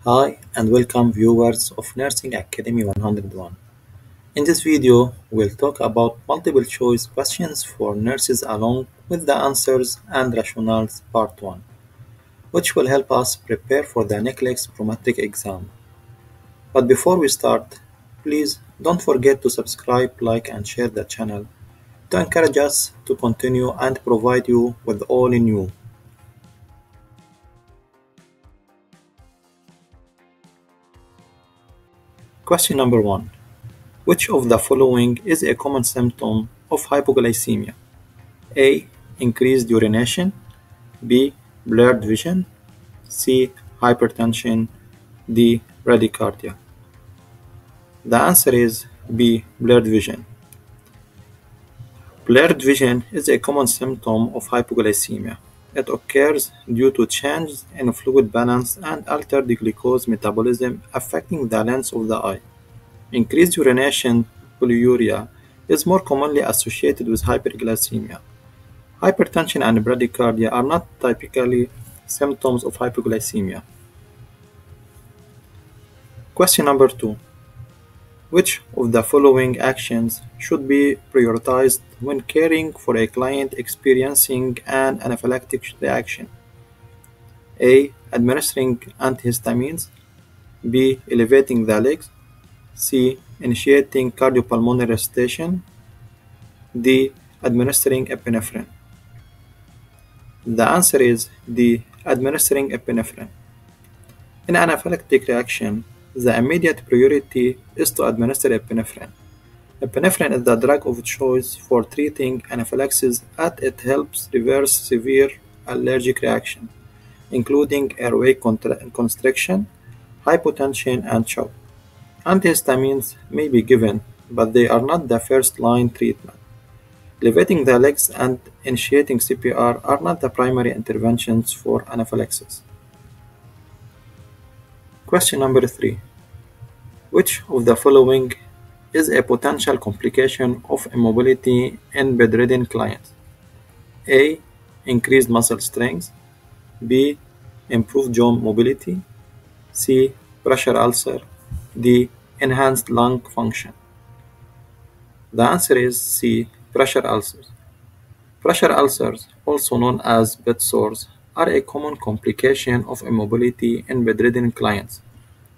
Hi and welcome viewers of Nursing Academy 101. In this video, we'll talk about multiple choice questions for nurses along with the answers and rationales part 1, which will help us prepare for the NCLEX-Prometric exam. But before we start, please don't forget to subscribe, like and share the channel to encourage us to continue and provide you with all new. Question number 1. Which of the following is a common symptom of hypoglycemia? A. Increased urination. B. Blurred vision. C. Hypertension. D. Bradycardia. The answer is B. Blurred vision. Blurred vision is a common symptom of hypoglycemia. It occurs due to changes in fluid balance and altered glucose metabolism affecting the lens of the eye. Increased urination, polyuria, is more commonly associated with hyperglycemia. Hypertension and bradycardia are not typically symptoms of hypoglycemia. Question number 2. Which of the following actions should be prioritized when caring for a client experiencing an anaphylactic reaction? A. Administering antihistamines. B. Elevating the legs. C. Initiating cardiopulmonary resuscitation. D. Administering epinephrine. The answer is D. Administering epinephrine. In anaphylactic reaction, the immediate priority is to administer epinephrine. Epinephrine is the drug of choice for treating anaphylaxis as it helps reverse severe allergic reaction, including airway constriction, hypotension, and shock. Antihistamines may be given, but they are not the first-line treatment. Elevating the legs and initiating CPR are not the primary interventions for anaphylaxis. Question number 3. Which of the following is a potential complication of immobility in bedridden clients? A. Increased muscle strength. B. Improved joint mobility. C. Pressure ulcer. D. Enhanced lung function. The answer is C. Pressure ulcers. Pressure ulcers, also known as bed sores, are a common complication of immobility in bedridden clients.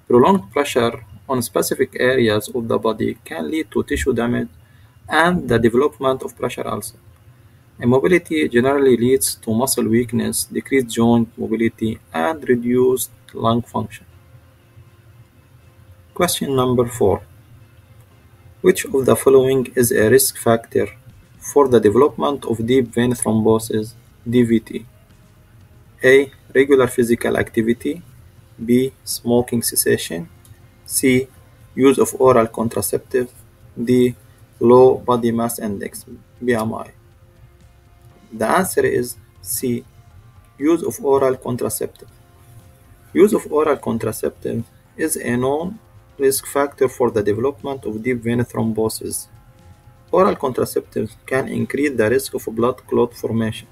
Prolonged pressure on specific areas of the body can lead to tissue damage and the development of pressure ulcer. Immobility generally leads to muscle weakness, decreased joint mobility, and reduced lung function. Question number 4. Which of the following is a risk factor for the development of deep vein thrombosis, DVT? A. Regular physical activity. B. Smoking cessation. C. Use of oral contraceptives. D. Low body mass index, BMI. The answer is C. Use of oral contraceptive. Use of oral contraceptive is a known risk factor for the development of deep vein thrombosis. Oral contraceptives can increase the risk of blood clot formation.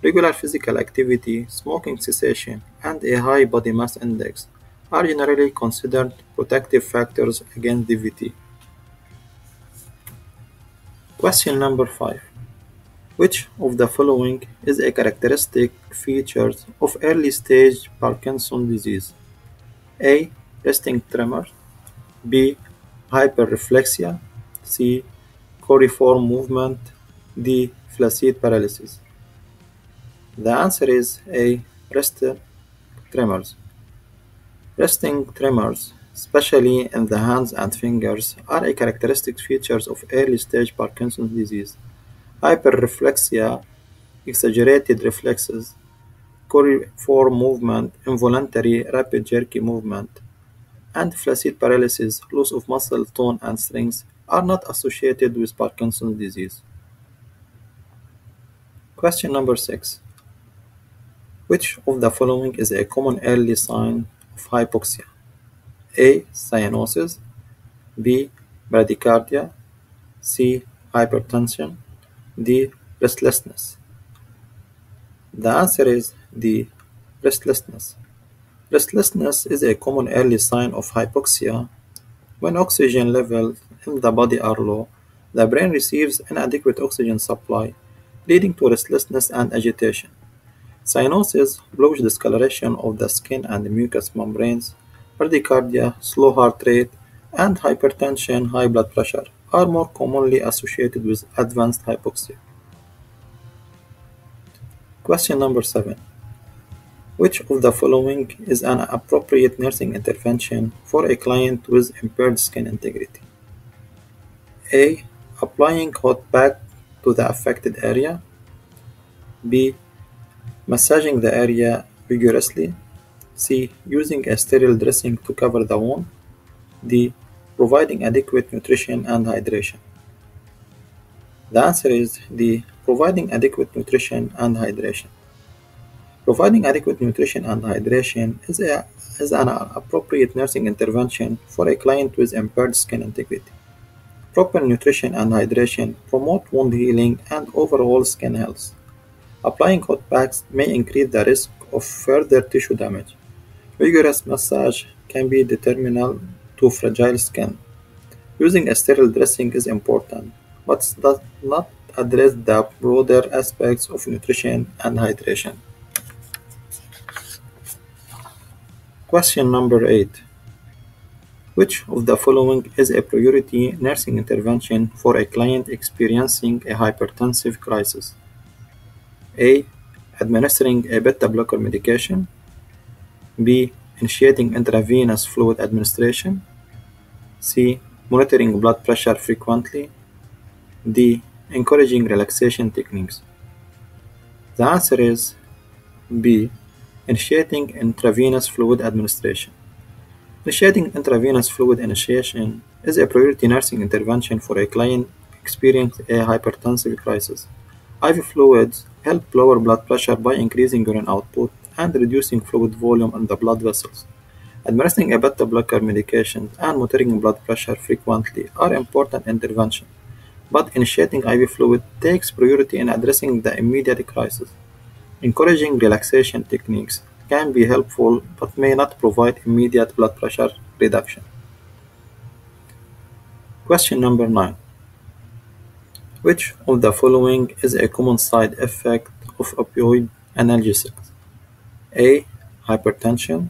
Regular physical activity, smoking cessation, and a high body mass index are generally considered protective factors against DVT. Question number 5. Which of the following is a characteristic feature of early-stage Parkinson's disease? A. Resting tremor. B. Hyperreflexia. C. Coriform movement. D. Flaccid paralysis. The answer is A. Resting tremors. Resting tremors, especially in the hands and fingers, are a characteristic feature of early-stage Parkinson's disease. Hyperreflexia, exaggerated reflexes, coriform movement, involuntary rapid jerky movement, and flaccid paralysis, loss of muscle tone and strength, are not associated with Parkinson's disease. Question number 6. Which of the following is a common early sign of hypoxia? A. Cyanosis. B. Bradycardia. C. Hypertension. D. Restlessness. The answer is D. Restlessness. Restlessness is a common early sign of hypoxia. When oxygen levels in the body are low, the brain receives inadequate oxygen supply, leading to restlessness and agitation. Cyanosis, bluish discoloration of the skin and mucous membranes, bradycardia, slow heart rate, and hypertension, high blood pressure are more commonly associated with advanced hypoxia. Question number 7. Which of the following is an appropriate nursing intervention for a client with impaired skin integrity? A. Applying hot pack to the affected area. B. Massaging the area vigorously. C. Using a sterile dressing to cover the wound. D. Providing adequate nutrition and hydration. The answer is D. Providing adequate nutrition and hydration. Providing adequate nutrition and hydration is an appropriate nursing intervention for a client with impaired skin integrity. Proper nutrition and hydration promote wound healing and overall skin health. Applying hot packs may increase the risk of further tissue damage. Vigorous massage can be detrimental to fragile skin. Using a sterile dressing is important, but does not address the broader aspects of nutrition and hydration. Question number 8. Which of the following is a priority nursing intervention for a client experiencing a hypertensive crisis? A. Administering a beta blocker medication. B. Initiating intravenous fluid administration. C. Monitoring blood pressure frequently. D. Encouraging relaxation techniques. The answer is B. Initiating intravenous fluid administration. Initiating intravenous fluid initiation is a priority nursing intervention for a client experiencing a hypertensive crisis. IV fluids help lower blood pressure by increasing urine output and reducing fluid volume in the blood vessels. Administering a beta blocker medication and monitoring blood pressure frequently are important interventions, but initiating IV fluid takes priority in addressing the immediate crisis. Encouraging relaxation techniques can be helpful but may not provide immediate blood pressure reduction. Question number 9. Which of the following is a common side effect of opioid analgesics? A. Hypertension.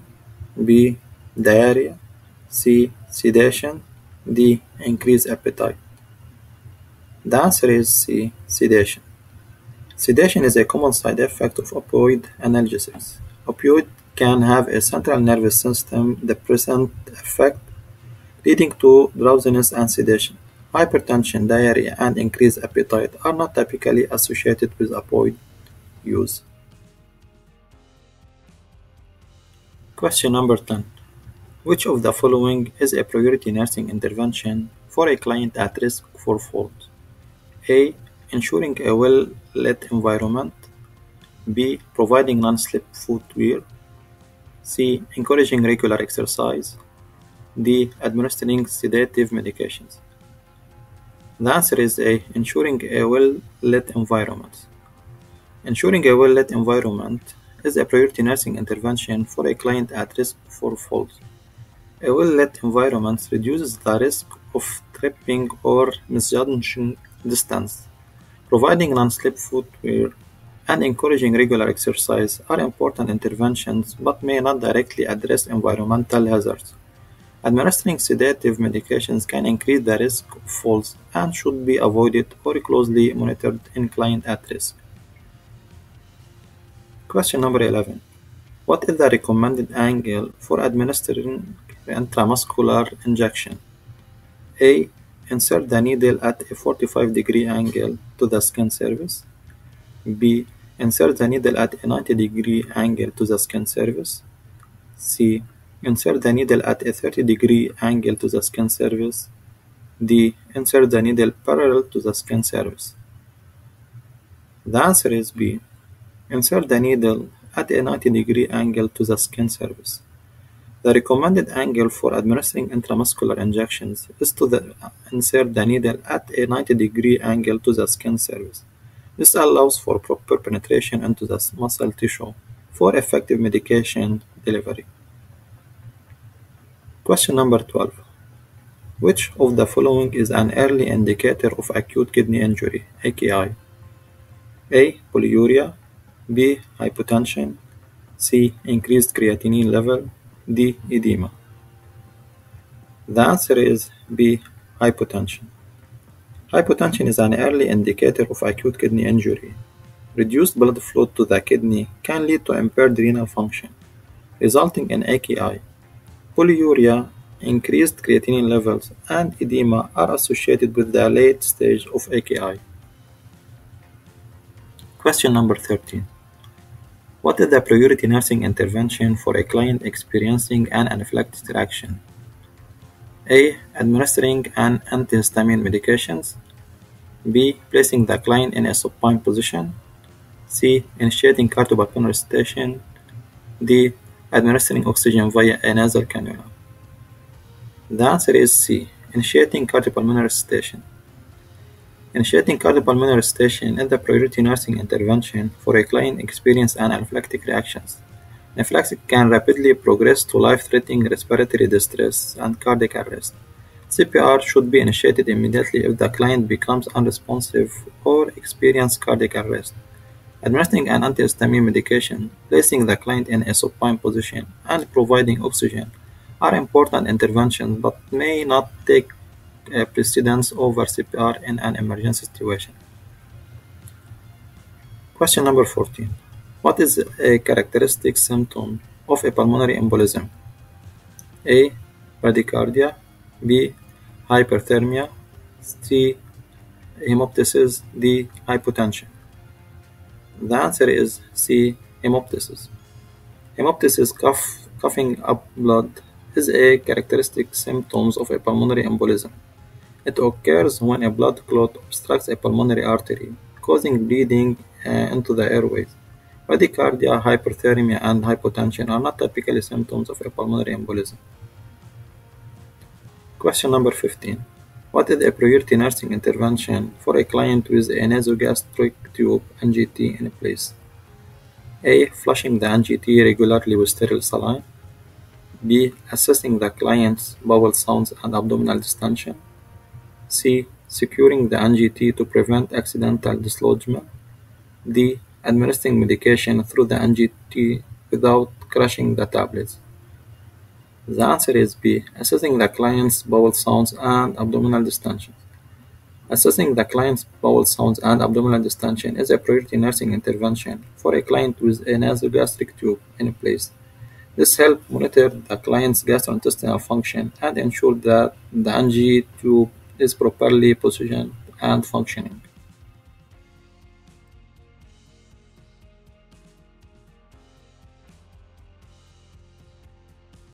B. Diarrhea. C. Sedation. D. Increased appetite. The answer is C. Sedation. Sedation is a common side effect of opioid analgesics. Opioid can have a central nervous system depressant effect, leading to drowsiness and sedation. Hypertension, diarrhea, and increased appetite are not typically associated with opioid use. Question number 10. Which of the following is a priority nursing intervention for a client at risk for falls? A. Ensuring a well-lit environment. B. Providing non-slip footwear. C. Encouraging regular exercise. D. Administering sedative medications. The answer is A. Ensuring a well-lit environment. Ensuring a well-lit environment is a priority nursing intervention for a client at risk for falls. A well-lit environment reduces the risk of tripping or misjudging distance. Providing non-slip footwear and encouraging regular exercise are important interventions but may not directly address environmental hazards. Administering sedative medications can increase the risk of falls and should be avoided or closely monitored in clients at risk. Question number 11. What is the recommended angle for administering intramuscular injection? A. Insert the needle at a 45-degree angle to the skin surface. B. Insert the needle at a 90-degree angle to the skin surface. C. Insert the needle at a 30-degree angle to the skin surface. D. Insert the needle parallel to the skin surface. The answer is B. Insert the needle at a 90-degree angle to the skin surface. The recommended angle for administering intramuscular injections is to insert the needle at a 90-degree angle to the skin surface. This allows for proper penetration into the muscle tissue for effective medication delivery. Question number 12. Which of the following is an early indicator of acute kidney injury, AKI? A. Polyuria. B. Hypotension. C. Increased creatinine level. D. Edema. The answer is B. Hypotension. Hypotension is an early indicator of acute kidney injury. Reduced blood flow to the kidney can lead to impaired renal function, resulting in AKI. Polyuria, increased creatinine levels, and edema are associated with the late stage of AKI. Question number 13. What is the priority nursing intervention for a client experiencing an anaphylactic reaction? A. Administering an antihistamine medications. B. Placing the client in a supine position. C. Initiating cardiopulmonary resuscitation. D. Administering oxygen via a nasal cannula. The answer is C. Initiating cardiopulmonary resuscitation. Initiating cardiopulmonary resuscitation is the priority nursing intervention for a client experiencing anaphylactic reactions. Anaphylaxis can rapidly progress to life-threatening respiratory distress and cardiac arrest. CPR should be initiated immediately if the client becomes unresponsive or experiences cardiac arrest. Administering an antihistamine medication, placing the client in a supine position, and providing oxygen are important interventions but may not take precedence over CPR in an emergency situation. Question number 14. What is a characteristic symptom of a pulmonary embolism? A. Bradycardia. B. Hyperthermia. C. Hemoptysis. D. Hypotension. The answer is C. Hemoptysis. Hemoptysis, coughing up blood, is a characteristic symptom of a pulmonary embolism. It occurs when a blood clot obstructs a pulmonary artery, causing bleeding into the airways. Bradycardia, hyperthermia, and hypotension are not typically symptoms of a pulmonary embolism. Question number 15. What is a priority nursing intervention for a client with a nasogastric tube NGT in place? A. Flushing the NGT regularly with sterile saline. B. Assessing the client's bowel sounds and abdominal distension. C. Securing the NGT to prevent accidental dislodgement. D. Administering medication through the NGT without crushing the tablets. The answer is B. Assessing the client's bowel sounds and abdominal distension. Assessing the client's bowel sounds and abdominal distension is a priority nursing intervention for a client with a nasogastric tube in place. This helps monitor the client's gastrointestinal function and ensure that the NG tube is properly positioned and functioning.